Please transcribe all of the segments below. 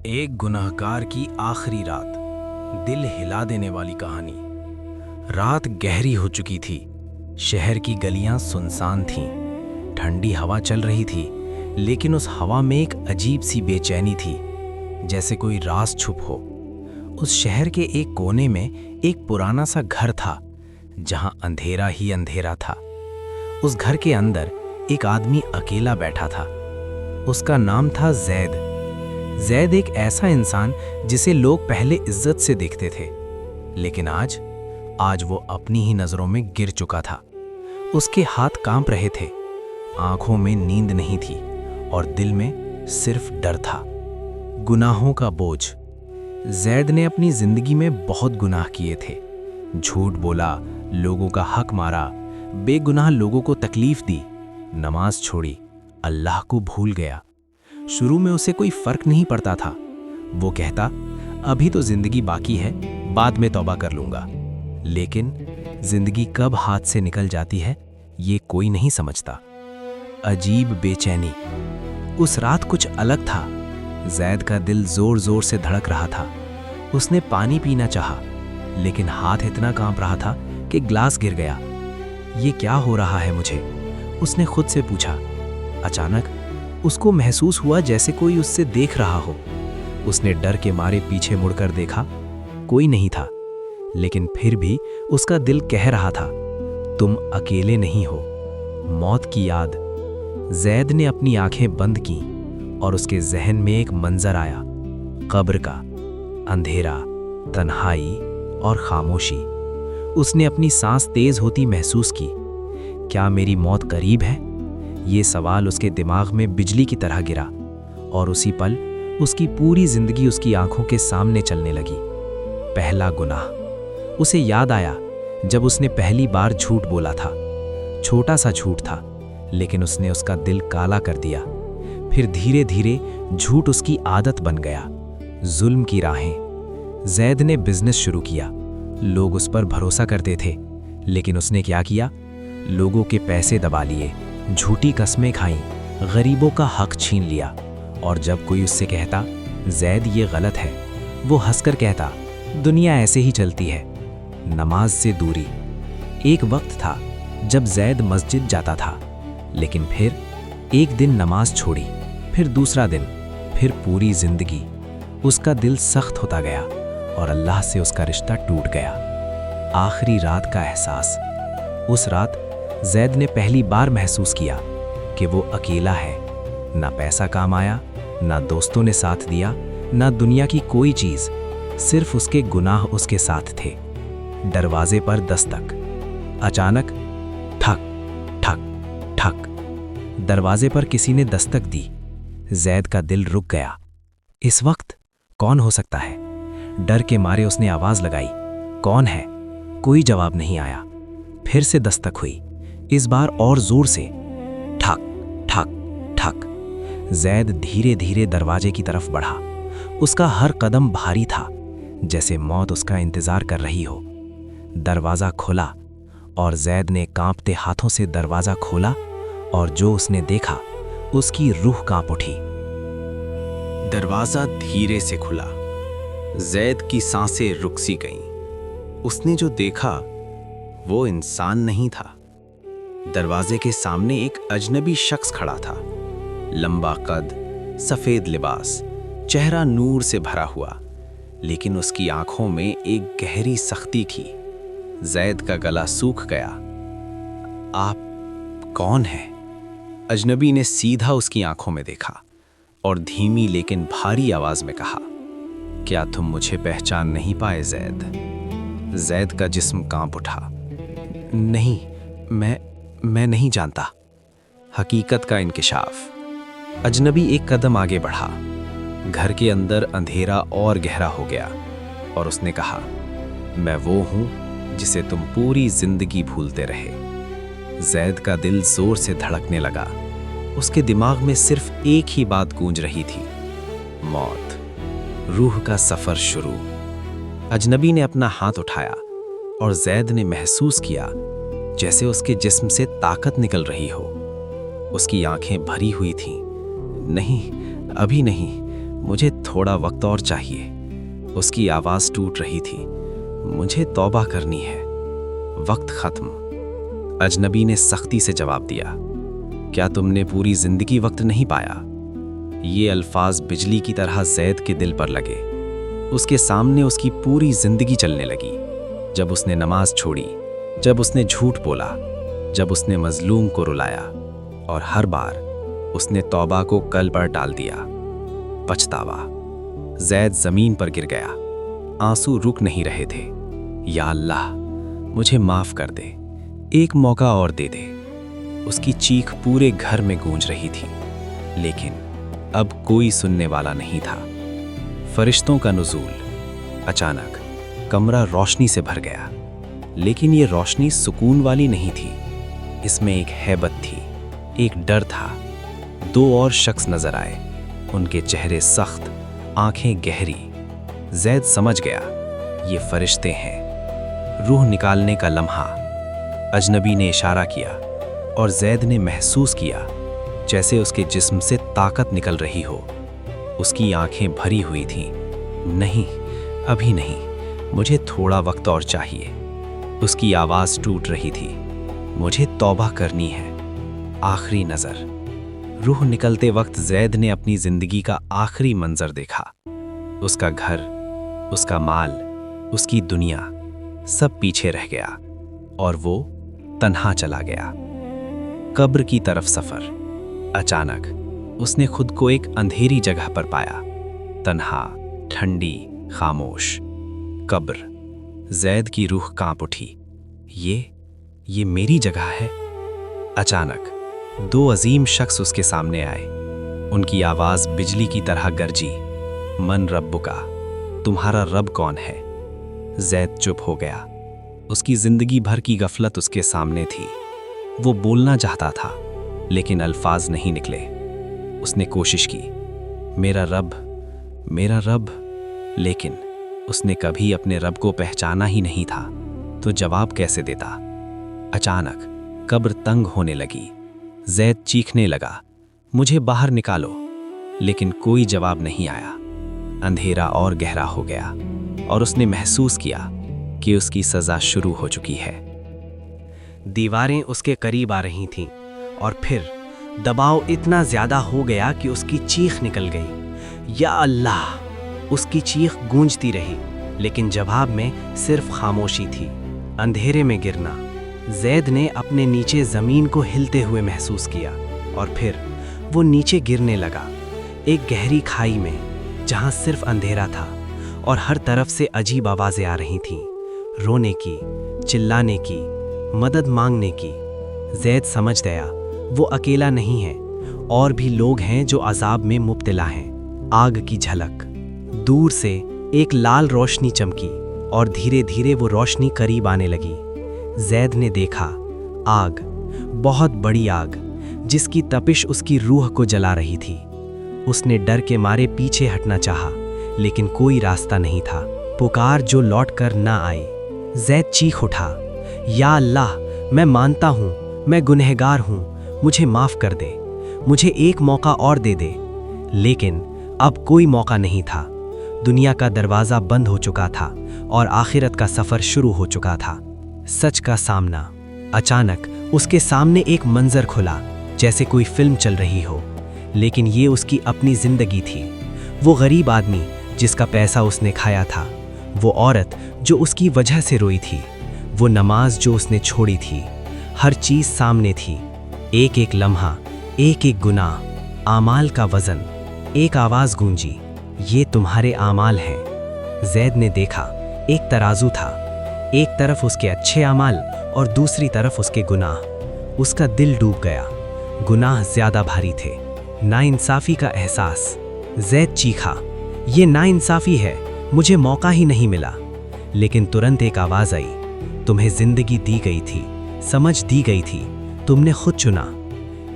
ایک گناہگار کی آخری رات، دل ہلا دینے والی کہانی۔ رات گہری ہو چکی تھی، شہر کی گلیاں سنسان تھیں، ٹھنڈی ہوا چل رہی تھی، لیکن اس ہوا میں ایک عجیب سی بے چینی تھی، جیسے کوئی راز چھپ ہو۔ اس شہر کے ایک کونے میں ایک پرانا سا گھر تھا، جہاں اندھیرا ہی اندھیرا تھا۔ اس گھر کے اندر ایک آدمی اکیلا بیٹھا تھا۔ اس کا نام تھا زید۔ زید ایک ایسا انسان جسے لوگ پہلے عزت سے دیکھتے تھے، لیکن آج وہ اپنی ہی نظروں میں گر چکا تھا۔ اس کے ہاتھ کانپ رہے تھے، آنکھوں میں نیند نہیں تھی، اور دل میں صرف ڈر تھا، گناہوں کا بوجھ۔ زید نے اپنی زندگی میں بہت گناہ کیے تھے، جھوٹ بولا، لوگوں کا حق مارا، بے گناہ لوگوں کو تکلیف دی، نماز چھوڑی، اللہ کو بھول گیا۔ شروع میں اسے کوئی فرق نہیں پڑتا تھا، وہ کہتا ابھی تو زندگی باقی ہے، بعد میں توبہ کر لوں گا۔ لیکن زندگی کب ہاتھ سے نکل جاتی ہے یہ کوئی نہیں سمجھتا۔ عجیب بے چینی۔ اس رات کچھ الگ تھا۔ زید کا دل زور زور سے دھڑک رہا تھا۔ اس نے پانی پینا چاہا، لیکن ہاتھ اتنا کانپ رہا تھا کہ گلاس گر گیا۔ یہ کیا ہو رہا ہے مجھے؟ اس نے خود سے پوچھا۔ اچانک اس کو محسوس ہوا جیسے کوئی اس سے دیکھ رہا ہو۔ اس نے ڈر کے مارے پیچھے مڑ کر دیکھا، کوئی نہیں تھا، لیکن پھر بھی اس کا دل کہہ رہا تھا تم اکیلے نہیں ہو۔ موت کی یاد۔ زید نے اپنی آنکھیں بند کیں اور اس کے ذہن میں ایک منظر آیا، قبر کا، اندھیرا، تنہائی اور خاموشی۔ اس نے اپنی سانس تیز ہوتی محسوس کی۔ کیا میری موت قریب ہے؟ یہ سوال اس کے دماغ میں بجلی کی طرح گرا، اور اسی پل اس کی پوری زندگی اس کی آنکھوں کے سامنے چلنے لگی۔ پہلا گناہ۔ اسے یاد آیا جب اس نے پہلی بار جھوٹ بولا تھا۔ چھوٹا سا جھوٹ تھا، لیکن اس نے اس کا دل کالا کر دیا۔ پھر دھیرے دھیرے جھوٹ اس کی عادت بن گیا۔ ظلم کی راہیں۔ زید نے بزنس شروع کیا، لوگ اس پر بھروسہ کرتے تھے، لیکن اس نے کیا کیا؟ لوگوں کے پیسے دبا لیے، جھوٹی قسمیں کھائیں، غریبوں کا حق چھین لیا۔ اور جب کوئی اس سے کہتا زید یہ غلط ہے، وہ ہنس کر کہتا دنیا ایسے ہی چلتی ہے۔ نماز سے دوری۔ ایک وقت تھا جب زید مسجد جاتا تھا، لیکن پھر ایک دن نماز چھوڑی، پھر دوسرا دن، پھر پوری زندگی۔ اس کا دل سخت ہوتا گیا اور اللہ سے اس کا رشتہ ٹوٹ گیا۔ آخری رات کا احساس۔ اس رات زید نے پہلی بار محسوس کیا کہ وہ اکیلا ہے۔ نہ پیسہ کام آیا، نہ دوستوں نے ساتھ دیا، نہ دنیا کی کوئی چیز، صرف اس کے گناہ اس کے ساتھ تھے۔ دروازے پر دستک۔ اچانک ٹھک ٹھک ٹھک۔ دروازے پر کسی نے دستک دی۔ زید کا دل رک گیا۔ اس وقت کون ہو سکتا ہے؟ ڈر کے مارے اس نے آواز لگائی، کون ہے؟ کوئی جواب نہیں آیا۔ پھر سے دستک ہوئی، اس بار اور زور سے۔ ٹھک ٹھک ٹھک۔ زید دھیرے دھیرے دروازے کی طرف بڑھا۔ اس کا ہر قدم بھاری تھا، جیسے موت اس کا انتظار کر رہی ہو۔ دروازہ کھلا، اور زید نے کانپتے ہاتھوں سے دروازہ کھولا، اور جو اس نے دیکھا اس کی روح کانپ اٹھی۔ دروازہ دھیرے سے کھلا، زید کی سانسیں رک سی گئیں۔ اس نے جو دیکھا وہ انسان نہیں تھا۔ دروازے کے سامنے ایک اجنبی شخص کھڑا تھا، لمبا قد، سفید لباس، چہرہ نور سے بھرا ہوا، لیکن اس کی آنکھوں میں ایک گہری سختی تھی۔ زید کا گلا سوکھ گیا۔ آپ کون ہیں؟ اجنبی نے سیدھا اس کی آنکھوں میں دیکھا اور دھیمی لیکن بھاری آواز میں کہا، کیا تم مجھے پہچان نہیں پائے زید؟ زید کا جسم کانپ اٹھا۔ نہیں، میں نہیں جانتا۔ حقیقت کا انکشاف۔ اجنبی ایک قدم آگے بڑھا۔ گھر کے اندر اندھیرا اور گہرا ہو گیا، اور اس نے کہا، میں وہ ہوں جسے تم پوری زندگی بھولتے رہے۔ زید کا دل زور سے دھڑکنے لگا۔ اس کے دماغ میں صرف ایک ہی بات گونج رہی تھی، موت۔ روح کا سفر شروع۔ اجنبی نے اپنا ہاتھ اٹھایا، اور زید نے محسوس کیا جیسے اس کے جسم سے طاقت نکل رہی ہو۔ اس کی آنکھیں بھری ہوئی تھیں۔ نہیں، ابھی نہیں، مجھے थोड़ा वक्त और चाहिए। उसकी आवाज़ टूट रही थी। मुझे तौबा करनी है। वक्त ख़त्म। अजनबी ने सख्ती से जवाब दिया, क्या तुमने पूरी ज़िंदगी वक्त नहीं पाया? ये अल्फाज बिजली की तरह ज़ैद के दिल पर लगे। उसके सामने उसकी पूरी ज़िंदगी चलने लगी। जब उसने नमाज छोड़ी, जब उसने झूठ बोला, जब उसने मजलूम को रुलाया, और हर बार उसने तौबा को कल पर टाल दिया। पछतावा। ज़ैद ज़मीन पर गिर गया। आंसू रुक नहीं रहे थे। या अल्लाह, मुझे माफ़ कर दे, एक मौका और दे दे। उसकी चीख पूरे घर में गूंज रही थी, लेकिन अब कोई सुनने वाला नहीं था। फरिश्तों का नुज़ूल। अचानक कमरा रोशनी से भर गया, लेकिन ये रोशनी सुकून वाली नहीं थी। इसमें एक हैबत थी, एक डर था। दो और शख्स नजर आए, उनके चेहरे सख्त, आंखें गहरी। ज़ैद समझ गया, ये फरिश्ते हैं। रूह निकालने का लम्हा। अजनबी ने इशारा किया और ज़ैद ने महसूस किया जैसे उसके जिस्म से ताकत निकल रही हो। उसकी आंखें भरी हुई थीं। नहीं, अभी नहीं, मुझे थोड़ा वक्त और चाहिए। उसकी आवाज़ टूट रही थी, मुझे तौबा करनी है। आखिरी नज़र। रूह निकलते वक्त ज़ैद ने अपनी ज़िंदगी का आखिरी मंजर देखा। उसका घर, उसका माल, उसकी दुनिया, सब पीछे रह गया और वो तन्हा चला गया। कब्र की तरफ सफ़र। अचानक उसने खुद को एक अंधेरी जगह पर पाया, तन्हा, ठंडी, खामोश। कब्र। ज़ैद की रूह कांप उठी। ये मेरी जगह है। अचानक दो अजीम शख्स उसके सामने आए। उनकी आवाज़ बिजली की तरह गरजी, मन रब्बुका, तुम्हारा रब कौन है? ज़ैद चुप हो गया। उसकी ज़िंदगी भर की गफलत उसके सामने थी। वो बोलना चाहता था, लेकिन अल्फाज नहीं निकले। उसने कोशिश की, मेरा रब, लेकिन उसने कभी अपने रब को पहचाना ही नहीं था, तो जवाब कैसे देता? अचानक कब्र तंग होने लगी। ज़ैद चीखने लगा, मुझे बाहर निकालो, लेकिन कोई जवाब नहीं आया। अंधेरा और गहरा हो गया और उसने महसूस किया कि उसकी सज़ा शुरू हो चुकी है। दीवारें उसके करीब आ रही थीं और फिर दबाव इतना ज़्यादा हो गया कि उसकी चीख निकल गई। या अल्लाह! उसकी चीख गूंजती रही, लेकिन जवाब में सिर्फ खामोशी थी। अंधेरे में गिरना। ज़ैद ने अपने नीचे ज़मीन को हिलते हुए महसूस किया और फिर वो नीचे गिरने लगा, एक गहरी खाई में, जहाँ सिर्फ अंधेरा था और हर तरफ से अजीब आवाज़ें आ रही थीं, रोने की, चिल्लाने की, मदद मांगने की। ज़ैद समझ गया वो अकेला नहीं है, और भी लोग हैं जो अजाब में मुब्तला हैं। आग की झलक। दूर से एक लाल रोशनी चमकी और धीरे धीरे वो रोशनी करीब आने लगी। ज़ैद ने देखा, आग, बहुत बड़ी आग, जिसकी तपिश उसकी रूह को जला रही थी। उसने डर के मारे पीछे हटना चाहा, लेकिन कोई रास्ता नहीं था। पुकार जो लौट कर ना आई। ज़ैद चीख उठा, या अल्लाह, मैं मानता हूँ मैं गुनहगार हूँ, मुझे माफ़ कर दे, मुझे एक मौका और दे दे। लेकिन अब कोई मौका नहीं था। दुनिया का दरवाज़ा बंद हो चुका था और आखिरत का सफ़र शुरू हो चुका था। सच का सामना। अचानक उसके सामने एक मंजर खुला, जैसे कोई फिल्म चल रही हो, लेकिन ये उसकी अपनी ज़िंदगी थी। वो गरीब आदमी जिसका पैसा उसने खाया था, वो औरत जो उसकी वजह से रोई थी, वो नमाज जो उसने छोड़ी थी। हर चीज़ सामने थी, एक एक लम्हा, एक एक गुनाह, आमाल का वज़न। एक आवाज़ गूंजी, ये तुम्हारे आमाल हैं। ज़ैद ने देखा, एक तराजू था, एक तरफ उसके अच्छे आमाल और दूसरी तरफ उसके गुनाह। उसका दिल डूब गया। गुनाह ज़्यादा भारी थे। नाइंसाफ़ी का एहसास। ज़ैद चीखा, ये नाइंसाफ़ी है, मुझे मौका ही नहीं मिला। लेकिन तुरंत एक आवाज़ आई, तुम्हें ज़िंदगी दी गई थी, समझ दी गई थी, तुमने खुद चुना।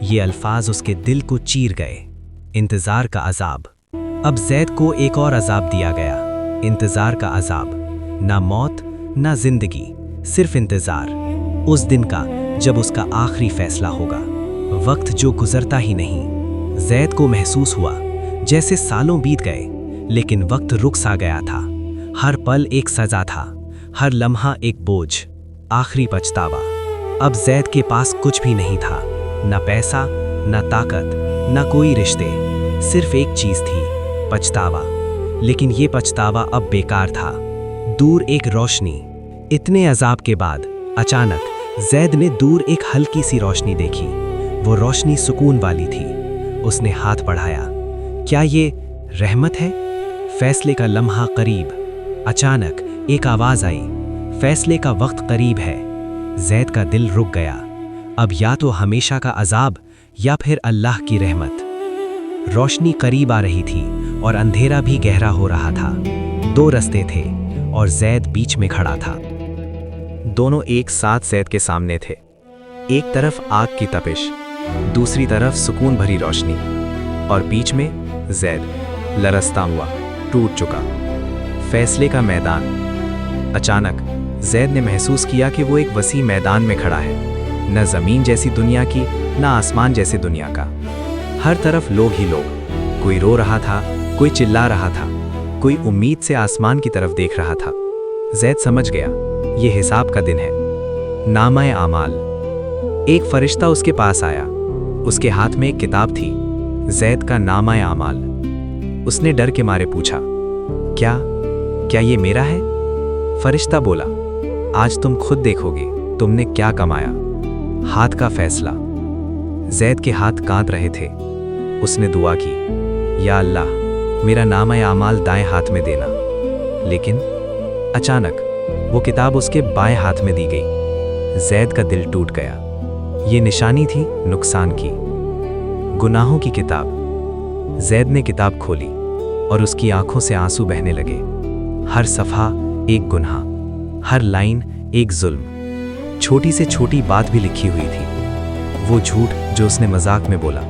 ये अल्फाज उसके दिल को चीर गए। इंतज़ार का अजाब। अब ज़ैद को एक और अजाब दिया गया, इंतज़ार का अजाब। ना मौत ना ज़िंदगी, सिर्फ इंतज़ार, उस दिन का जब उसका आखिरी फैसला होगा। वक्त जो गुजरता ही नहीं। ज़ैद को महसूस हुआ जैसे सालों बीत गए, लेकिन वक्त रुक सा गया था। हर पल एक सजा था, हर लम्हा एक बोझ। आखिरी पछतावा। अब जैद के पास कुछ भी नहीं था, न पैसा, न ताकत, न कोई रिश्ते। सिर्फ एक चीज थी, पछतावा। लेकिन ये पछतावा अब बेकार था। दूर एक रोशनी। इतने अजाब के बाद अचानक जैद ने दूर एक हल्की सी रोशनी देखी। वो रोशनी सुकून वाली थी। उसने हाथ बढ़ाया। क्या ये रहमत है? फैसले का लम्हा करीब। अचानक एक आवाज आई, फैसले का वक्त करीब है। जैद का दिल रुक गया। अब या तो हमेशा का अजाब या फिर अल्लाह की रहमत। रोशनी करीब आ रही थी और अंधेरा भी गहरा हो रहा था। दो रास्ते थे और जैद बीच में खड़ा था। दोनों एक साथ जैद के सामने थे। एक तरफ आग की तपिश, दूसरी तरफ सुकून भरी रोशनी, और बीच में जैद लरसता हुआ, टूट चुका। फैसले का मैदान। अचानक जैद ने महसूस किया कि वो एक वसी मैदान में खड़ा है, न जमीन जैसी दुनिया की, न आसमान जैसी दुनिया का। हर तरफ लोग ही लोग। कोई रो रहा था, कोई चिल्ला रहा था, कोई उम्मीद से आसमान की तरफ देख रहा था। जैद समझ गया, ये हिसाब का दिन है। नामा-ए आमाल। एक फरिश्ता उसके पास आया। उसके हाथ में एक किताब थी, जैद का नामा-ए आमाल। उसने डर के मारे पूछा, क्या ये मेरा है? फरिश्ता बोला, आज तुम खुद देखोगे तुमने क्या कमाया। हाथ का फैसला। जैद के हाथ कांप रहे थे। उसने दुआ की, या अल्लाह, मेरा नामा-ए आमाल दाएं हाथ में देना। लेकिन अचानक वो किताब उसके बाएं हाथ में दी गई। जैद का दिल टूट गया। ये निशानी थी नुकसान की, गुनाहों की किताब। जैद ने किताब खोली और उसकी आंखों से आंसू बहने लगे। हर सफ़ा एक गुनाह, हर लाइन एक जुल्म। छोटी से छोटी बात भी लिखी हुई थी। वो झूठ जो उसने मजाक में बोला,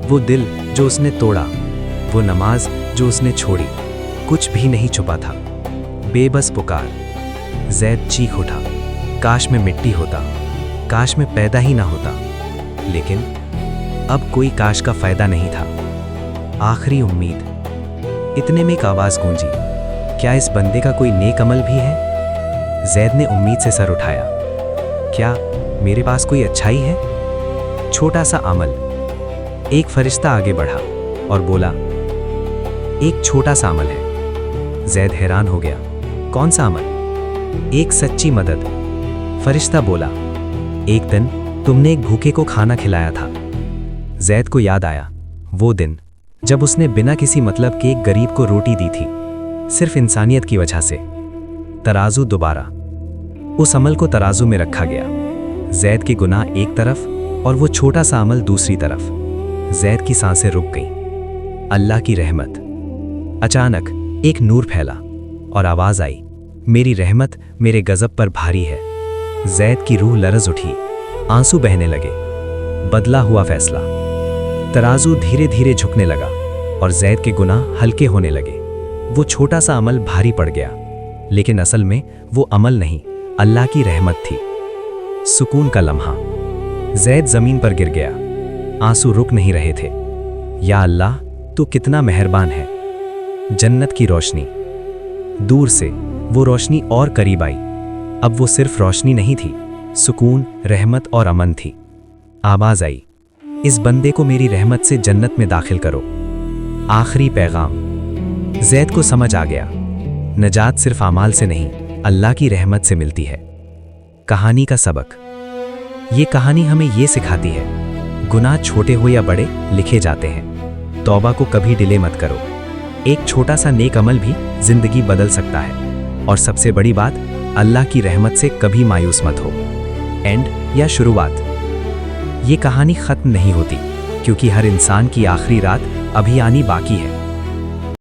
वो दिल जो उसने तोड़ा, वो नमाज जो उसने छोड़ी, कुछ भी नहीं छुपा था। बेबस पुकार। जैद चीख उठा, काश में मिट्टी होता, काश में पैदा ही ना होता। लेकिन अब कोई काश का फायदा नहीं था। आखिरी उम्मीद। इतने में एक आवाज गूंजी, क्या इस बंदे का कोई नेक अमल भी है? जैद ने उम्मीद से सर उठाया। क्या मेरे पास कोई अच्छाई है? छोटा सा अमल। एक फरिश्ता आगे बढ़ा और बोला, एक छोटा सा अमल है। जैद हैरान हो गया, कौन सा अमल? एक सच्ची मदद। फरिश्ता बोला, एक दिन तुमने एक भूखे को खाना खिलाया था। जैद को याद आया वो दिन जब उसने बिना किसी मतलब के एक गरीब को रोटी दी थी, सिर्फ इंसानियत की वजह से। तराजू दोबारा। उस अमल को तराजू में रखा गया। जैद के गुनाह एक तरफ और वो छोटा सा अमल दूसरी तरफ। जैद की सांसें रुक गईं। अल्लाह की रहमत। अचानक एक नूर फैला और आवाज आई, मेरी रहमत मेरे गजब पर भारी है। जैद की रूह लरज उठी, आंसू बहने लगे। बदला हुआ फैसला। तराजू धीरे धीरे झुकने लगा और जैद के गुनाह हल्के होने लगे। वो छोटा सा अमल भारी पड़ गया, लेकिन असल में वो अमल नहीं, अल्लाह की रहमत थी। सुकून का लम्हा। जैद जमीन पर गिर गया। आंसू रुक नहीं रहे थे। या अल्लाह, तू कितना मेहरबान है। जन्नत की रोशनी। दूर से वो रोशनी और करीब आई। अब वो सिर्फ रोशनी नहीं थी, सुकून, रहमत और अमन थी। आवाज आई, इस बंदे को मेरी रहमत से जन्नत में दाखिल करो। आखिरी पैगाम। जैद को समझ आ गया, नजात सिर्फ आमाल से नहीं, अल्लाह की रहमत से मिलती है। कहानी का सबक। ये कहानी हमें ये सिखाती है, गुनाह छोटे हो या बड़े लिखे जाते हैं। तौबा को कभी डिले मत करो। एक छोटा सा नेक अमल भी जिंदगी बदल सकता है। और सबसे बड़ी बात, अल्लाह की रहमत से कभी मायूस मत हो। एंड या शुरुआत। ये कहानी खत्म नहीं होती, क्योंकि हर इंसान की आखिरी रात अभी आनी बाकी है।